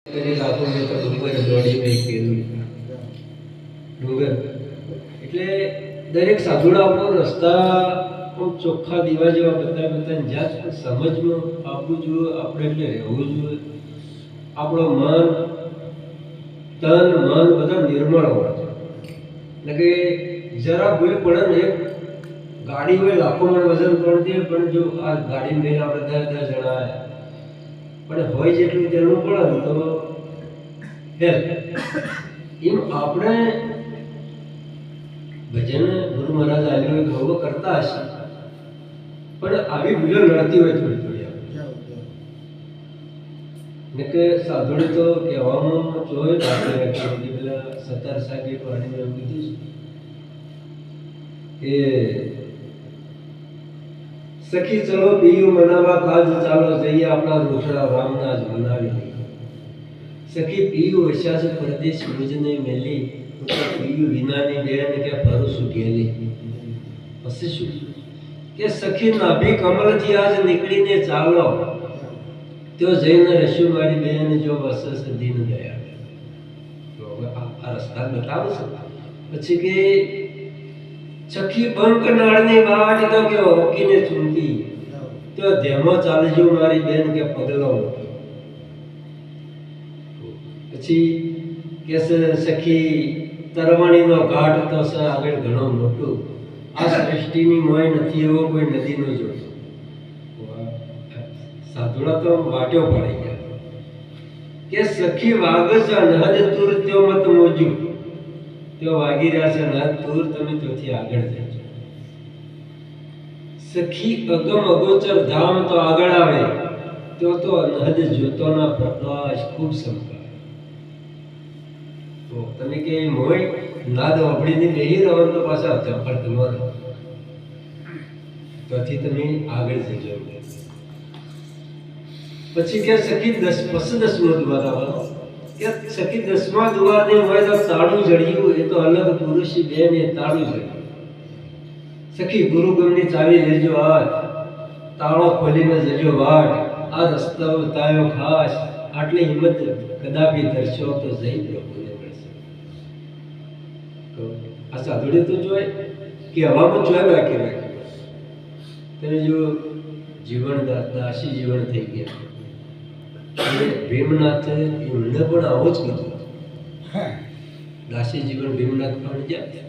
કરી લાખો મેં તો ડુંગર દોડી મેં કીધું ડુંગર એટલે દરેક સાધુડા આપણો રસ્તા ચોખ્ખા દીવા જેવા બતાવીને જ્યાં સમજમાં આપવું જોઈએ, આપણે એટલે રહેવું જોઈએ. આપણો મન તન મન બધા નિર્મળ હોવા જોઈએ. એટલે કે જરા ભૂલ પડે ને, એક ગાડી હોય લાખો મણ વજન પડતી, પણ જો આ ગાડી લઈને આપણે 10 જણા આવ્યા પણ હોય જેટલું તેનું પડે ને તો હેલ્પ એમ આપણે ભજન ગુરુ મહારાજ આવ્યો ગૌરવ કરતા હશે, પણ આવી ભૂલો નડતી હોય થોડી થોડી ને કે સાધુડે તો કહેવામાં જોઈ રાખી પેલા સત્તાર સાહેબ પાણીમાં એવું કીધું કે સખી ચલો પીયું મનાવા કાજ ચાલો જઈએ આપણા રોષડા રામના જ મનાવી લઈએ. સખી પીયું હસ્યા છે પરદેશ મુજને મેલી, પીયું વિનાની બેન કે ભરોસું ગેલી. પછી શું કે સખી નાભી કમલથી આજ નીકળીને ચાલો, ત્યો જઈને રસ્યું મારી બેન જો વસસ દીન દયા. તો આ રસ્તા બતાવે છે. પછી કે સખી બંક નાળની વાટ તો કે હોકીને ચૂંટી, તો ધેમો ચાલજો મારી બેન કે પગલો મોટો. પછી કે સખી તરવાણીનો ઘાટ તો છે આગળ ઘણો મોટો, આ સૃષ્ટિની મોય નથી એવો કોઈ નદીનો જોતો. સાધુડા તો વાટ્યો પડી ગયા કે સખી વાગસ અનહદ તુર ત્યો મત મોજુ, ત્યો વાગી રહ્યા છે અનહદ તુર, તમે ત્યોથી આગળ જજો. સખી અગમ અગોચર ધામ તો આગળ આવે, ત્યો તો અનહદ જ્યોતોના પ્રકાશ ખૂબ સમકાય. તો તમે કે મોય નાદ વાપડીને બેહી રહો તો પાછા ચપ્પર તમારો, ત્યાંથી તમે આગળ જજો. પછી કે સખી 10મો દ્વાર આવે કે સખી 10મા દ્વારની હોય તો તાળું જડ્યું, એ તો અલગ પુરુષ બેન એ તાળું જડ્યું. સખી ગુરુ ગમની ચાવી લેજો હાથ, તાળો ખોલીને જજો વાટ, આ રસ્તો બતાવ્યો ખાસ, આટલી હિંમત કદાપી ધરશો તો જઈ પ્રભુને મળશે. તો આ સાધુડે તો જોય કે હવામાં જોય બાકી રાખ્યું. તમે જો જીવન દાસી જીવન થઈ ગયા. ભીમનાથ એમને પણ આવો જ કીધું, દાસી જીવન ભીમનાથ પણ ગયા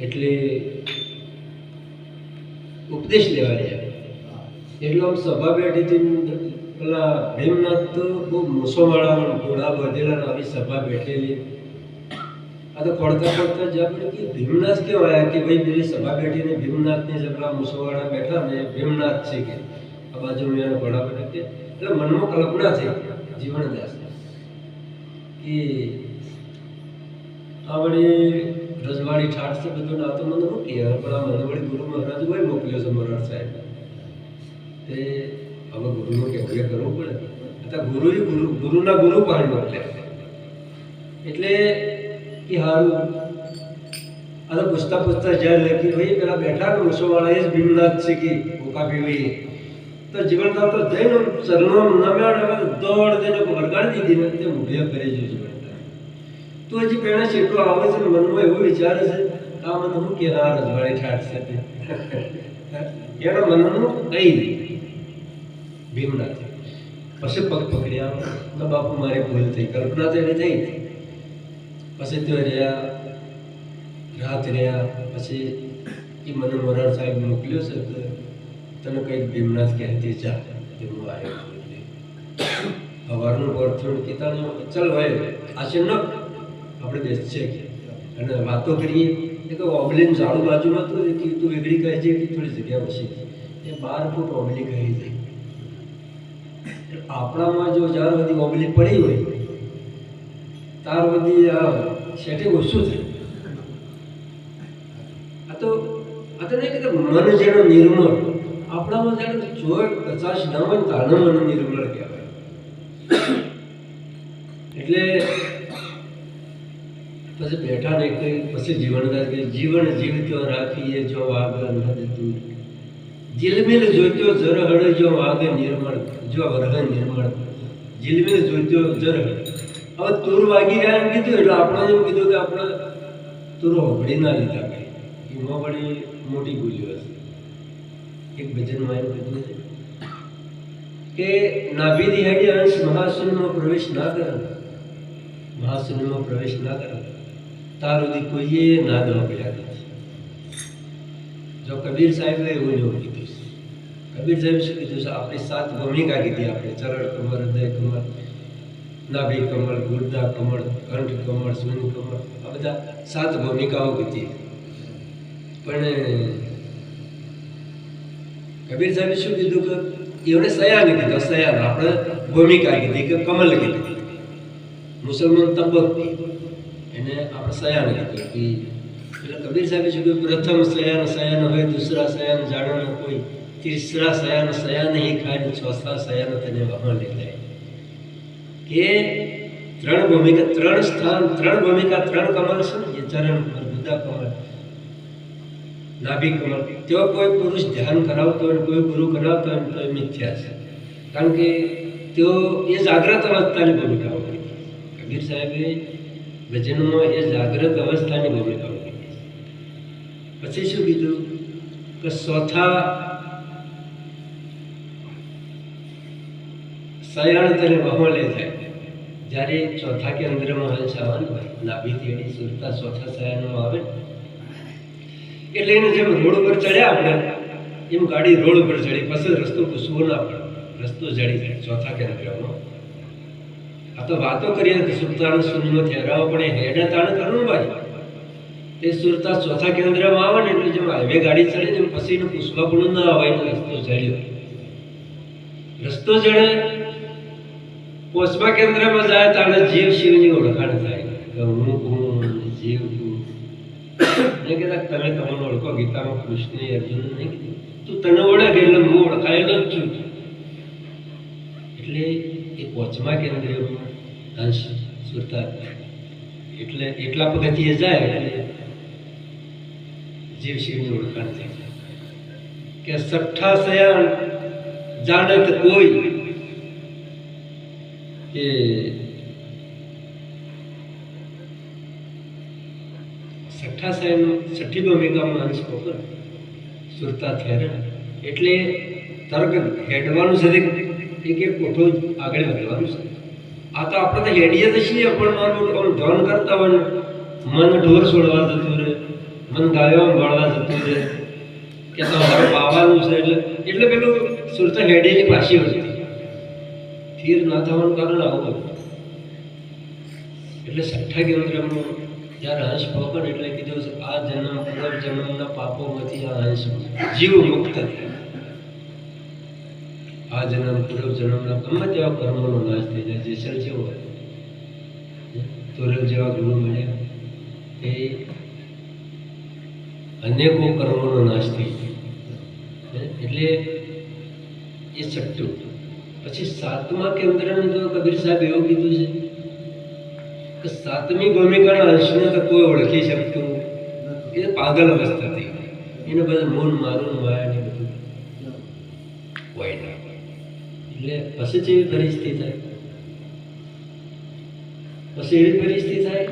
એટલે ઉપદેશ લેવા રહ્યા. એટલે આમ સભા બેઠી હતી, પેલા ભીમનાથ તો બહુ મૂછોવાળા ઘોડા બધેલા આવી સભા બેઠેલી. આ તો પડતા પડતા જ આપણે કે ભીમનાથ કેવા આવ્યા કે ભાઈ પેલી સભા બેઠીને ભીમનાથની જગલા મૂછોવાળા બેઠા ને ભીમનાથ છે કે આ બાજુ મેં ઘોડા બેઠા કે એટલે મનમાં કલ્પના થઈ જીવનદાસ કે આ વળી રજવાડી ઠાઠ છે બધું ના તો મને શું કહે, પણ આ મને વળી ગુરુ મહારાજ હોય મોકલ્યો છે મોરાર સાહેબ, તે હવે ગુરુનું કહેવું કરવું પડે. અત્યારે ગુરુના ગુરુ પણ મોકલ્યા એટલે કે સારું. આ તો પૂછતા જ્યારે લખી ભાઈ પેલા બેઠા ને મૂછોવાળા એ જ ભીમનાથ છે કે ભૂકા પીવી, તો જીવનદાસ તો જઈને ચરણો નમ્યા દોડ દઈને વરગાડી દીધી ને તે મુઢિયા કરી જોઈ જીવનદાસ. તો હજી પેલા શેઠો આવે છે ને મનમાં એવું વિચારે છે આ મને શું કે આ રજવાડી ઠાઠ છે તે એના મનનું કહી દે ભીમનાથ. પછી પગ પકડ્યા તો બાપુ મારી ભૂલ થઈ, કલ્પના તો એની થઈ. પછી તો રહ્યા રાત રહ્યા. પછી એ મને મોરાર સાહેબ મોકલ્યો છે તો તને કંઈક ભીમનાથ કહેતી જા, તે હું આવ્યો. સવારનું પર થોડું કીધા ચાલ ભાઈ આશે ન આપણે બેસશે અને વાતો કરીએ. એ તો ઓબલીન ઝાડુ બાજુમાં તો કે તું વેગળી કહે છે કે થોડી જગ્યા વસી એ 12 ફૂટ ઓબલી કહી જાય. આપણામાં જો જ્યાં બધી ઓબલી પડી હોય ત્યાર બધી શેઠે ઓછું થાય. આ તો નહીં કે મન જેનો નિર્મળ આપણામાં જાણે જોર કચાશ ન હોય તાનો મન નિર્મળ કહેવાય. એટલે પછી બેઠા ને કઈ પછી જીવનદાસ કે જીવન જીવતો રાખીએ જો આગળ નદ દૂર, જીલમિલ જોતો જરહડ જો આગળ નિર્મળ, જો વરહ નિર્મળ જીલવીને જોઈતો જર હવે તુર વાગી રહ્યા એમ કીધું એટલે આપણે એમ કીધું કે આપણે તુર હોબળી ના લીધા કંઈ એમાં વળી મોટી ભૂલ્યો હશે. એક ભજનમાં એમ કીધું છે કે નાભીથી હેડી અંશ મહાશૂન્યમાં પ્રવેશ ના કરે, મહાશૂન્યમાં પ્રવેશ ના કરે તાર સુધી કોઈએ નાદ વાપર્યા નથી. જો કબીર સાહેબે એવું એવું કીધું છે. કબીર સાહેબ શું કીધું છે? આપણી 7 ભૂમિકા કીધી આપણે: ચરણ કમળ, હૃદય કમળ, નાભી કમળ, ગુર્દા કમળ, કંઠ કમળ, સૂન કમળ, આ બધા 7 ભૂમિકાઓ કીધી. પણ કબીર સાહેબે શું કીધું કે એવડે સયાન કીધો, સયાન આપણે ભૂમિકા કીધી કે કમલ કીધી. મુસલમાન તબક એને આપણે સયાન કીધું કે એટલે કબીર સાહેબે શું કહ્યું? પ્રથમ સયાન સયાન હોય, દૂસરા સયાન જાણો ન કોઈ, तीसरा सयान सयान ही खाए, चौथा सयान तने वहां ले जाए. કે 3 ભૂમિકા 3 સ્થાન 3 ભૂમિકા 3 કમળ છે ને, એ ચરણ કમળ, ગુદા કમળ, નાભી કમળ, તેઓ કોઈ પુરુષ ધ્યાન કરાવતો હોય, કોઈ ગુરુ કરાવતો હોય તો એ મિથ્યા છે. કારણ કે તેઓ એ જાગ્રત અવસ્થાની ભૂમિકાઓ કીધી. કબીર સાહેબે ભજનમાં એ જાગ્રત અવસ્થાની ભૂમિકાઓ કીધી. પછી શું કીધું કે ચોથા સયાણ તને વહો લે જાય. જ્યારે ચોથા કેન્દ્રમાં હંસ આવવાનું હોય, નાભીથી એડી સુરતા ચોથા સયાનમાં આવે એટલે એને જેમ રોડ ઉપર ચડ્યા આપણે એમ ગાડી રોડ ઉપર ચડી, પછી રસ્તો પૂછવો ના પડે, રસ્તો જડી જાય ચોથા કેન્દ્રમાં. આ તો વાતો કરીએ કે સુરતાનો શૂન્ય ઠેરાવો પણ એ હેડા તાણ કરવું ભાઈ. એ સુરતા ચોથા કેન્દ્રમાં આવે ને એટલે જેમ હાઈવે ગાડી ચડે ને પછી એને પૂછવા પણ ના આવે, રસ્તો જડ્યો. રસ્તો જડે 5મા કેન્દ્રમાં જાય તાણે જીવ શિવની ઓળખાણ થાય કે હું જીવ છું. એ કહેતા તમે તમને ઓળખો, ગીતામાં કૃષ્ણે અર્જુન નહીં કીધું તું તને ઓળખે એટલે હું ઓળખાયેલો જ છું. એટલે એ 5મા કેન્દ્રમાં અંશ સુરતા એટલે એટલા પગથિયે જાય એટલે જીવ શિવની ઓળખાણ થાય કે 6ઠા સયાન જાણત કોઈ કે 6ઠા સયાન 6ઠી ભૂમિકામાં અંશ પકડ સુરતા થયા એટલે તર્ક હેડવાનું છે, એક એક કોઠો આગળ વધવાનું છે. આ તો આપણે તો હેડીએ તો છીએ પણ મારું આમ ધ્યાન કરતા હોય મન ઢોર છોડવા જતું રહે, મન ગાયો વળવા જતું રહે કે તો હવે પાવાનું છે એટલે પેલું સુરતા હેડીની પાછી હતી. સ્થિર ના થવાનું કારણ આવું હતું. એટલે 6ઠા કેન્દ્રમાં જ્યારે હંસ પકડ એટલે કીધું છે આ જન્મ પૂર્વ જન્મના પાપોમાંથી આ હંસ જીવ મુક્ત થાય. આ જન્મ પૂર્વ જન્મના ગમે તેવા કર્મોનો નાશ થઈ જાય. જેસલ જેવો હોય તોરલ જેવા ગુરુ મળ્યા એ અનેકો કર્મોનો નાશ થઈ જાય. એટલે એ 6ઠું. પછી 7મા કેન્દ્રનું તો કબીર સાહેબ એવું કીધું છે કે 7મી ભૂમિકાના અંશને તો કોઈ ઓળખી શકતું એ પાગલ અવસ્થા થઈ ગઈ. એને બધું મૂળ મારું માયા ને બધું હોય ના. એટલે પછી જેવી પરિસ્થિતિ થાય, પછી એવી પરિસ્થિતિ થાય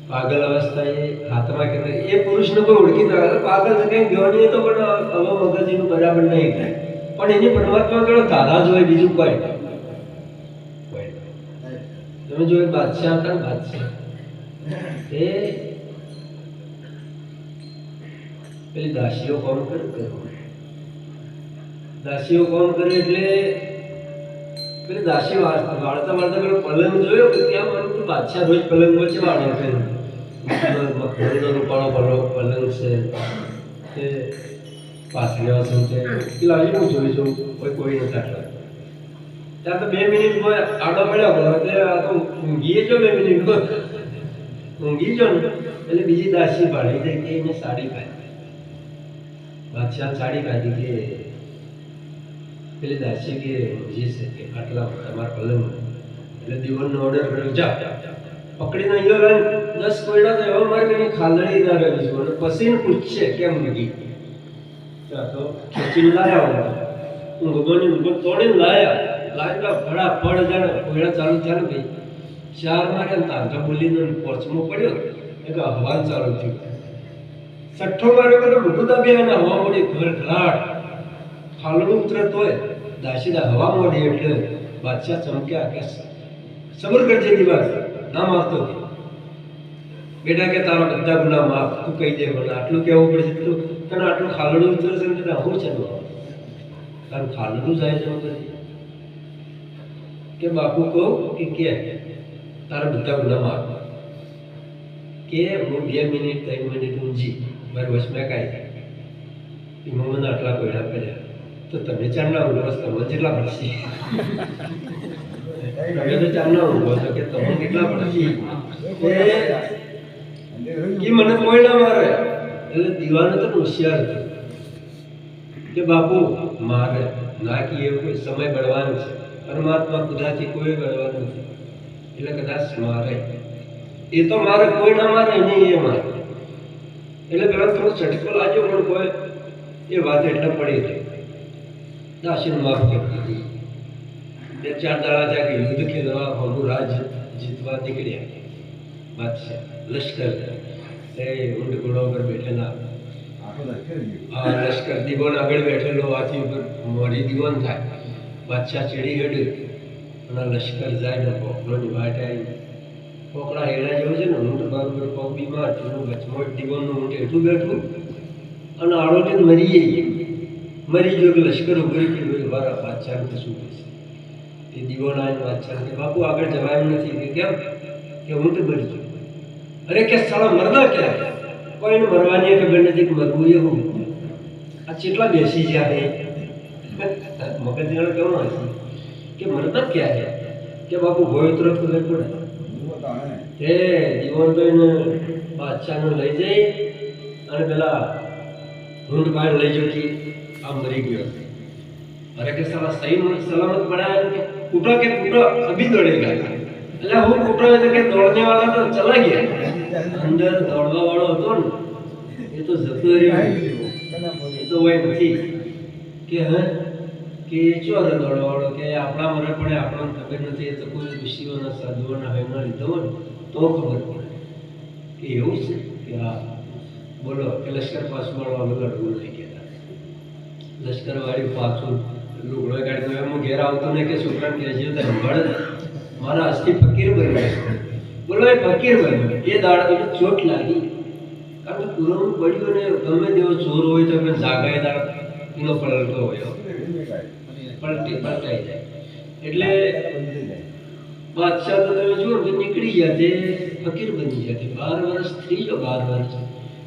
પાગલ અવસ્થા એ હાથમાં કે એ પુરુષને કોઈ ઓળખી ના પાગલ છે કંઈ ગયો નહીં તો પણ હવે મગજનું બરાબર નહીં થાય. પણ એની પરમાત્મા કેવો તારા જ હોય, બીજું કોઈ તમે જો એક બાદશાહ હતા ને, બાદશાહ એ પેલી દાસીઓ કામ કરે, દાસીઓ કામ કરે એટલે પેલી દાસી વાળતા વાળતા પેલો પલંગ જોયો કે ત્યાં મને બાદશાહ રોજ પલંગમાં છે વાળો છે, મખમલનો રૂપાળો પલંગ છે, પાથરિયા છે, પેલા હજી હું જોઈ છું કોઈ નથી આટલા. ત્યાં તો 2 મિનિટમાં આડો પડ્યો એટલે આ તો ઊંઘીએ જો 2 મિનિટમાં ઊંઘી જો ને એટલે બીજી દાસી ભાડી જાય કે એને સાડી કાઢી. બાદશાહ સાડી કાઢી કે પેલી દાસી કે ઊંઘી છે કે આટલા તમારા પલંગ એટલે દીવનનો ઓર્ડર કર્યો, જા પકડીને અહીંયા લઈને 10 કોયડા તો એવા મારે કે ખાલડી ના રહ્યું છું અને પસીને પૂછશે કેમ ઊંઘી. તો ખેંચીને લાયા ઊંઘવાની ઊંઘ તોડીને લાયા લાઈટા ભડા પડ જાણે કોયડા ચાલુ ચાલુ થઈ 4 મારે તાંજા બોલીને પોચમો પડ્યો એટલે હવા ચાલુ થયું 6 મારે બધું મોટું દાબી અને હવા મળી ઘરઘરાટ ખાલડું ઉતરત હોય દાસીદા હવા મળી એટલે બાદશાહ ચમક્યા કે સબર કરજે દિવાસ ના મારતો બેટા કે તારા બધા ગુના માફ તું કહી દે મને આટલું કહેવું પડશે એટલું તને આટલું ખાલડું ઉતરશે ને હું છે તારું ખાલડું જાય છે કે બાપુ કહું કે તારા બધા ગુના માફ કે હું 2 મિનિટ 3 મિનિટ ઊંઘી મારી વચમાં કાંઈ એમાં મને આટલા કોયડા કર્યા તો તમે ચારના ઊંઘો તમે જેટલા પડશે તમે તો ચારના ઊંઘો છો કે તમે કેટલા પડશે કે મને કોઈ ના મારે એટલે દીવાનો તો હોશિયાર હતો કે બાપુ મારે ના કે એ કોઈ સમય બળવાનો છે પરમાત્મા ખુદાથી કોઈ બળવાનું નથી એટલે કદાચ મારે એ તો મારે કોઈ ના મારે નહીં એ મારે એટલે પેલા થોડો ચટકો લાગ્યો પણ કોઈ એ વાત એટલે પડી હતી દાસીને માફ કરી દીધી 2-4 દાડા ત્યાં યુદ્ધ ખેલવા હોનું રાજ જીતવા નીકળ્યા બાદશાહ લશ્કર એ ઊંટ ઘોડા ઉપર બેઠેલા હા લશ્કર દીવાન આગળ બેઠેલો હાથી ઉપર મોડી દીવાન થાય બાદશાહ ચડી ગયું અને લશ્કર જાય ને પોકલોની વાટ આવી પોકડા હેડા જેવું છે ને ઊંટ બરાબર પગ બીમાર થયું વચમાં દીવાનનું ઊંટ એટલું બેઠું અને આડોટીને મરી ગયો કે લશ્કર ઉભરી ગયું મારા બાદશાહને તો શું થશે એ દીવાન આવીને બાદશાહ કે બાપુ આગળ જવાય એમ નથી કે કેમ કે ઊંટ મરી ગયું અરે કે સાલા મરદા ક્યાં કોઈને મરવાની ખબર નથી કે મરવું એવું આ કેટલા બેસી જાય મગજ કેવું હશે કે મરદા ક્યાં છે કે બાપુ ભોય તરફ ખબર પડે એ દીવાનભાઈને બાદશાહને લઈ જઈ અને પેલા ઊંટ બહાર લઈ જતી આ મરી ગયો અરે કે સાલા સહી સલામત પડાયા કે કૂટો અભી દોડેગા એટલે હું કૂટો એટલે કે દોડને વાળા તો ચલા ગયા અંદર દોડવા વાળો હતો ને એ તો જતો રહ્યો એ તો હોય નથી કે કે ચો દોડવા વાળો કે આપણા મરે પડે આપણને ખબર નથી એ તો કોઈ ઋષિઓના સાધુઓના હૈના લીધો હોય તો ખબર પડે કે એવું છે કે હા બોલો કે લશ્કર પાછું વાળવા લડવું લઈ ગયા લશ્કર વાળી પાછું લુગડો કાઢી એમ ઘેર આવતો ને કે છોકરાને કહે છે ભળ મારા અસ્થિ ફકીર બન્યો બોલો એ ફકીર બન્યો એ દાડા તો ચોટ લાગી કારણ કે પૂરવું પડ્યું ને ગમે તેવો ચોર હોય તો જાગાય દાડા એનો પલટો હોય પલટાઈ જાય એટલે બાદશાહ તો તમે જુઓ કે નીકળી ગયા તે ફકીર બની ગયા તે 12 વર્ષ થઈ ગયો 12 વર્ષ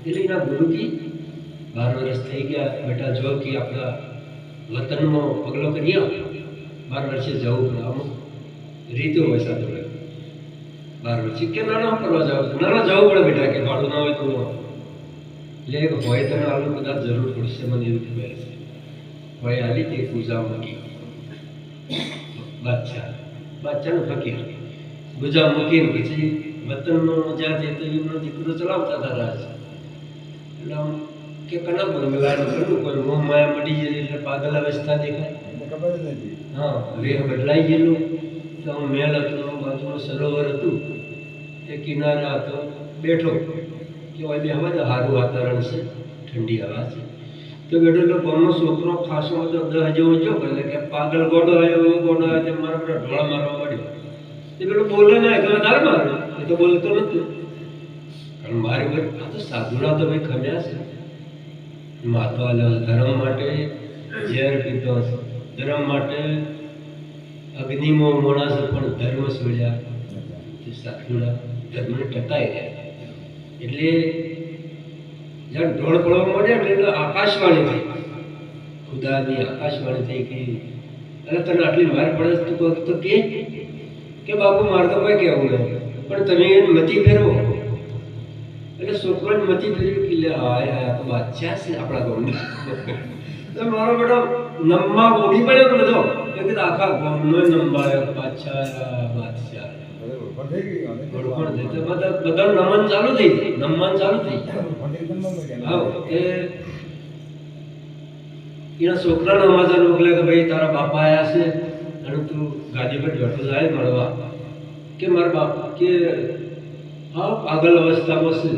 એટલે એના ગુરુજી 12 વર્ષ થઈ ગયા બેટા જો કે આપણા વતનમાં પગલો કરી આવો 12 વર્ષે જવું પડે અમુક રીતો હોય સાથે 12 વર્ષે કે નાના કરવા જાવ નાના જવું પડે બેટા કે ભાડું ના હોય તો એટલે હોય તને આવું કદાચ જરૂર પડશે મને એવું ખબર છે હોય આવી તે પૂજા મૂકી બાદશાહનું ફકીર ગુજા મૂકીને પછી વતનનો જ્યાં જે તો એમનો દીકરો ચલાવતા હતા રાજ એટલે આમ કે કના બંગલાનું કરવું કોઈ મોહ માયા મળી ગયેલી એટલે પાગલ અવસ્થા દેખાય ખબર નથી હા વેહ બદલાઈ ગયેલું તો મેલ હતો બાજુમાં સરોવર હતું એ કિનારે હતો બેઠો કે હોય બે હવા સારું વાતાવરણ છે ઠંડી હવા છે તો બેઠો એટલે ગામનો છોકરો ખાસો હતો 10 જેવો જો એટલે કે પાગલ ગોડો આવ્યો તે મારા પર ઢોળા મારવા માંડ્યો એ પેલો બોલે ના કે તારે મારો એ તો બોલતો નથી કારણ મારી પર આ તો સાધુડા તો ભાઈ ખમ્યા છે માથવા ધર્મ માટે ઝેર પીતો ધર્મ માટે અગ્નિમાં મોણાસ પણ ધર્મ છોડ્યા તે સાધુડા ધર્મને ટકાઈ રહ્યા એટલે જ્યારે ઢોળ પડવા માંડ્યા એટલે આકાશવાણી થઈ ખુદાની આકાશવાણી થઈ કે અરે તને આટલી માર પડે તું તો કે બાપુ મારે તો કોઈ કહેવું નહીં પણ તમે એને મતી ફેરવો એટલે છોકરાને મતી ફેરવી કે લે હાય હાય તો બાદશાહ છે આપણા ગામના તો મારો બેટો નમવા ઉડી પડ્યો બધો એ કીધું આખા ગામનો નંબાયો બાદશાહ બધા નમન ચાલુ થઈ હા એના છોકરાનો સમાચાર મોકલે કે ભાઈ તારા બાપા આવ્યા છે અને તું ગાદી પર બેઠો જાય મળવા કે મારા બાપ કે હા પાગલ અવસ્થામાં છે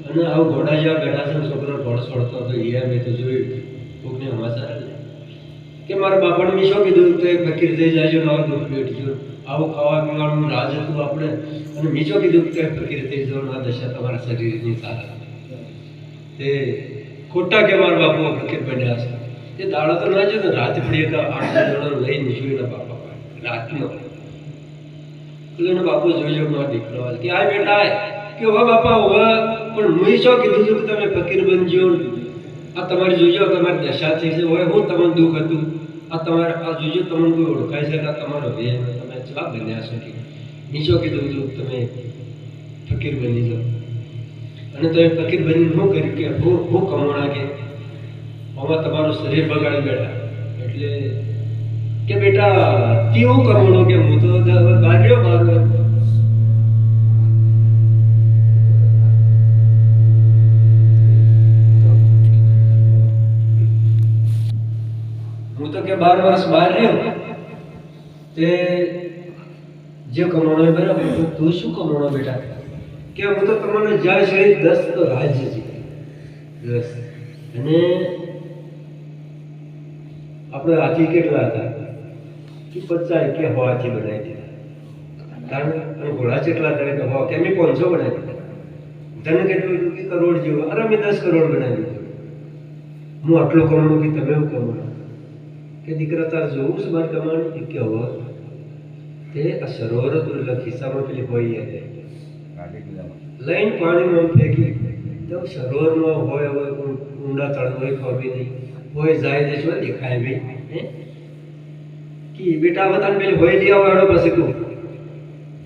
અને આવું ઘોડા જેવા બેઠા છે છોકરો ઘોડો છોડતો હતો એ મેં તો જોયું કોકને સમાચાર કે મારા બાપાને મેં શું કીધું તો ફકીર થઈ જાય છે નવા દુઃખ બેઠજો આવું ખાવા પીવાનું રાજ હતું આપણે અને મેં શું કીધું કે ફકીર થઈ જાઓ ના દશા તમારા શરીરની સારા તે ખોટા કે મારા બાપુ ફકીર બન્યા છે એ દાડા તો ના છે ને રાત પડી હતા 8 જણા લઈને નીકળ્યું બાપા રાતનો એટલે બાપુ જોઈ મારા દીકરો કે આ બેટા કે હવે બાપા હવે પણ મેં શું કીધું હતું કે તમે ફકીર બનજો આ તમારી જોજો તમારી દશા થઈ છે હવે હું તમને દુઃખ હતું આ તમારે આ જોજો તમને કોઈ ઓળખાય છે કે તમારો વેર તમે ચા બન્યા છો કે મેં શું કીધું હતું તમે ફકીર બની જાઓ અને તમે ફકીર બનીને શું કર્યું કે હું કમાણા કે આમાં તમારું શરીર બગાડી બેઠા એટલે કે બેટા તેવું કમાણો કે હું તો બાર્યો મારો હું તો કે 12 વર્ષ બહાર રહ્યો તે જે કમાણો એ બરાબર તું શું કમાણો બેટા કે હું તો તમને જ્યાં છે 10 તો રાજ્ય છે 10 અને આપણે હાથી કેટલા હતા કે 50 કે 100 હાથી બનાવી દીધા કારણ અને ઘોડા કેટલા હતા કે 100 કે મેં 500 બનાવી દીધા ધન કેટલું હતું કે કરોડ જેવું અરે મેં 10 કરોડ બનાવી દીધું હું આટલો કમાણો કે તમે એવું કમાણો કે દીકરા તાર જોવું છે મારે કમાણી કે હવે તે આ સરોવર હતું ખિસ્સામાં પેલી હોય લઈને પાણીમાં ફેંકી તો સરોવરમાં હોય હવે ઊંડા તળ હોય ખબર નહીં હોય જાય તે શું દેખાય ભાઈ કે બેટા હવે તને પેલી હોય લઈ આવો એડો પાસે કહું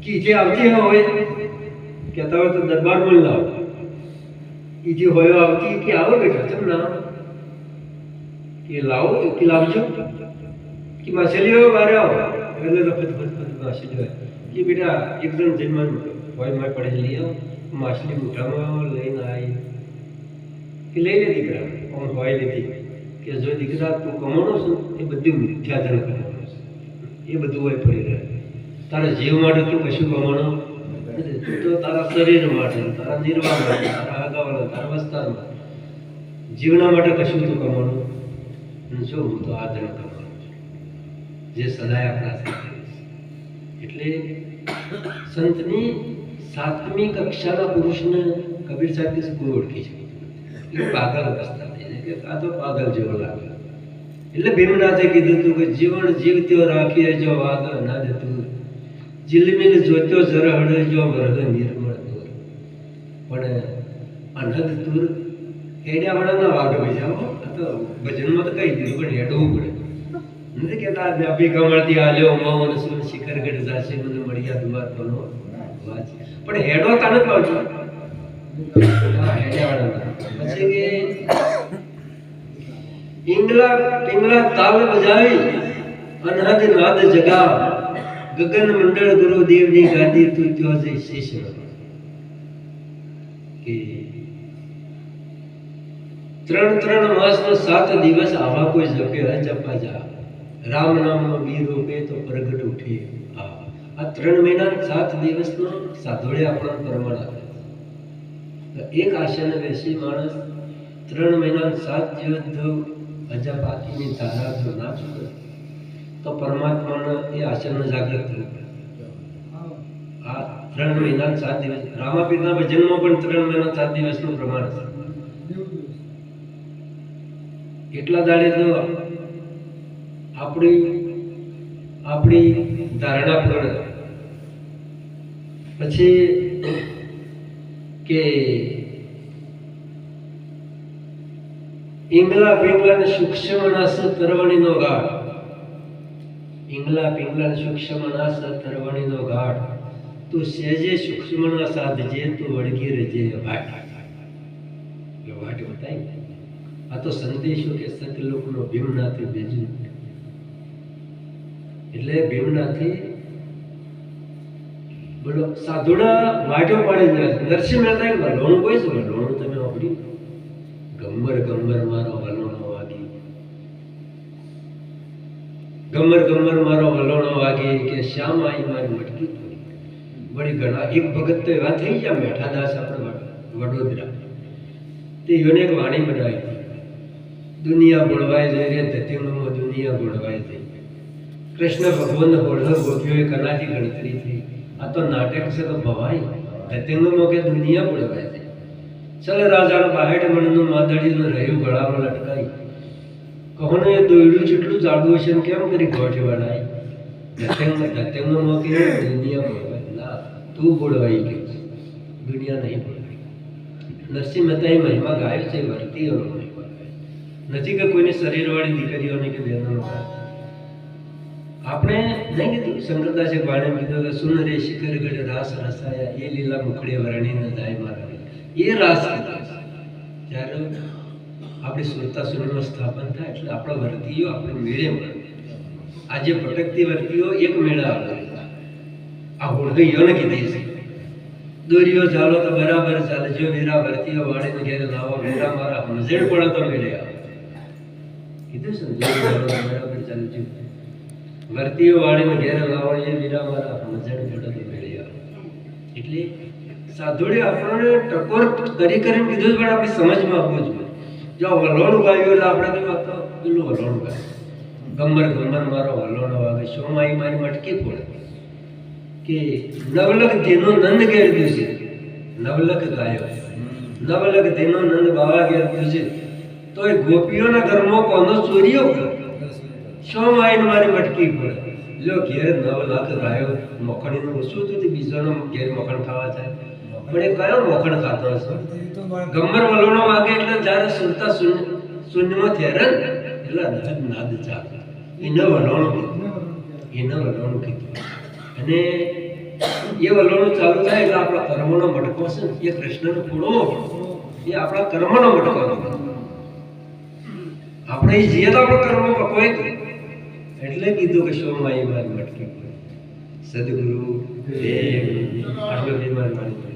કે જે આવતી હોય કહેતા હોય તો દરબારમાં લાવો એ જે હોય આવતી કે આવો બેટા ચમ ના કે લાવો કે લાવજો કે માછલીઓ બહાર આવો એટલે રફત માછલી કે બેટા એકદમ જન્મ હોય માં પડે લઈ આવો માછલી મોઢામાં લઈને આવી કે લઈ લે દીકરા આમ હોય લીધી કે જો દીકરા તું કમાણો છું એ બધું મિથ્યાધન કમાણો છે એ બધું હોય પડી રહે તારા જીવ માટે તું કશું કમાણો તો તારા શરીર માટે તારા નિર્વાહ માટે તારા આગાવાના તારા વસ્તાર માટે જીવના માટે કશું તું કમાણો જો હું તો આ ધન કમાણું જે સદાય આપણા સાથે એટલે સંતની 7મી કક્ષાના પુરુષને કબીર સાહેબ કોઈ ઓળખી છે એ પાગલ અવસ્થા થઈ જાય કે આ તો પાગલ જેવો લાગે એટલે ભીમનાથે કીધું હતું કે જીવન જીવત્યો રાખીએ જો વાગ ના દેતું જીલમીલ જોત્યો જરહડે જો વર્ગ નિર્મળ દૂર પણ અનહદ દૂર હેડ્યા વાળાના વાગ ભજાવો તો ભજનમાં તો કહી દીધું પણ હેડવું પડે નથી કહેતા અભી કમળથી આલ્યો મૌન સુન શિખર ગઢ જાશે મને મળ્યા દુવાર પરનો વાચ પણ હેડો તાને પાવજો હેડ્યા વાળાના પછી કે પિંગલા તાલ બજાવી અનહદ નાદ જગા ગગન મંડળ ગુરુદેવની ગાદી તું ત્યો જઈ શીશ કે 3 માસનો 7 દિવસ આવા કોઈ જપે જપા જા રામ નામનો બી રૂપે તો પ્રગટ ઉઠી આ 3 મહિના 7 દિવસનો સાધોડે આપણને પ્રમાણ આપે એક આસને બેસી માણસ 3 મહિના 7 દિવસ જો અજપાતીની ધારા જો ના ચૂકે તો પરમાત્માના એ આસનને જાગૃત થયું આ 3 મહિના 7 દિવસ રામાપીરના ભજનમાં પણ 3 મહિના 7 દિવસનું પ્રમાણ છે એટલા દાડે તો આપણી ધારણા પર પછી કે ઈંગલા પિંગલા સૂક્ષ્મ નાસ તરવણીનો ગાઢ ઈંગલા પિંગલા સૂક્ષ્મ નાસ તરવણીનો ગાઢ તું સેજે સૂક્ષ્મ ના સાધજે તું વળગી રહેજે વાટ બતાવી આ તો સંદેશો કે સતલોકનો ભીમનાથે ભેજ્યું એટલે ભીમનાથે બોલો સાધુડા વાટો પાડી નરસિંહ મહેતા એક વલોણું કોઈ છે વલોણું તમે વાપર્યું ગમ્બર ગમ્બર મારો વલોણો વાગી ગમર ગમર મારો વલોણો વાગે કે શ્યામ આઈ મારી મટકી થોડી વળી ઘણા એક ભગત તો એવા થઈ ગયા મેઠાદાસ આપણે વડોદરા તે યોને એક વાણી બનાવી દુનિયા બોળવાય જઈ રે ધતિંગમાં દુનિયા બોળવાય જઈ કૃષ્ણ ભગવાન બોળહ ગોપીઓએ કલાથી ગણતરી થઈ આ તો નાટક છે તો ભવાય ધતિંગમાં કે દુનિયા બોળવાય જઈ ચલ રાજાનો બાહેટ મણનું માદડીનું રહ્યું ગળામાં લટકાઈ કહોને એ દોયડું જેટલું જાડું હશે ને કેમ કરી ગોઠે વળાય ધતિંગમાં કે દુનિયા બોળવાય ના તું બોળવાઈ કે દુનિયા નહીં બોળવાય નરસિંહ મહેતાએ મહિમા ગાયો છે વર્તીઓનો મહિમા નથી કે કોઈની શરીરવાળી દીકરીઓને કે બહેનોનો આપણે નહીં કીધું શંકરદાસે વાણે કીધું કે સુન રે શિખર ગઢ રાસ રસાયા એ લીલા મુખડે વર્ણીને જાય મારા એ રાસ જ્યારે આપણી સુરતા સુરનું સ્થાપન થાય એટલે આપણા વર્તીઓ આપણે મેળે મળે આજે ભટકતી વર્તીઓ એક મેળા આવે આ હોળગઈઓને કીધી છે દોરીઓ ચાલો તો બરાબર ચાલે જો વીરા વર્તીઓ વાળીને ઘેરે લાવો વીરા મારા મજેડ પડે તો મેળે આવે કીધું છે જો ચાલો તો બરાબર ચાલે જો વર્તીઓ વાળીને ઘેરે લાવો એ વીરા મારા મજેડ પડે તો મેળે આવે એટલે સાધુડે આપણને ટકોર કરી કરીને કીધું પણ આપણી સમજમાં આપવું જોઈએ જો વલોણ ગાયું એટલે આપણે કહેવા તો પેલું વલોણ ગાય ગમર ગમર મારો વલોણ વાગે સોમાઈ મારી મટકી ફોડે કે નવલખ ધીનો નંદ ઘેર દિવસે નવલખ ગાયો નવલખ ધીનો નંદ બાવા ઘેર દિવસે તો એ ગોપીઓના ઘરમાં કોનો ચોરીઓ સોમાઈ મારી મટકી ફોડે જો ઘેર 9 લાખ ગાયો મખણીનું ઓછું હતું તે બીજોનો ઘેર મખણ ખાવા જાય પણ એ કયો મોખણ ખાતો હશે ગમર વલોણો વાગે એટલે જ્યારે સુરતા શૂન્યમાં થેરે ને એટલે નાદ ચાલે એને વલોણું કીધું અને એ વલોણું ચાલુ થાય એટલે આપણા કર્મનો મટકો છે ને એ કૃષ્ણનો પૂરો એ આપણા કર્મનો મટકો આપણે એ જીએ તો આપણો કર્મ પકવાય એટલે કીધું કે સોમાઈ મારી મટકી સદગુરુ દેવ આટલો મારી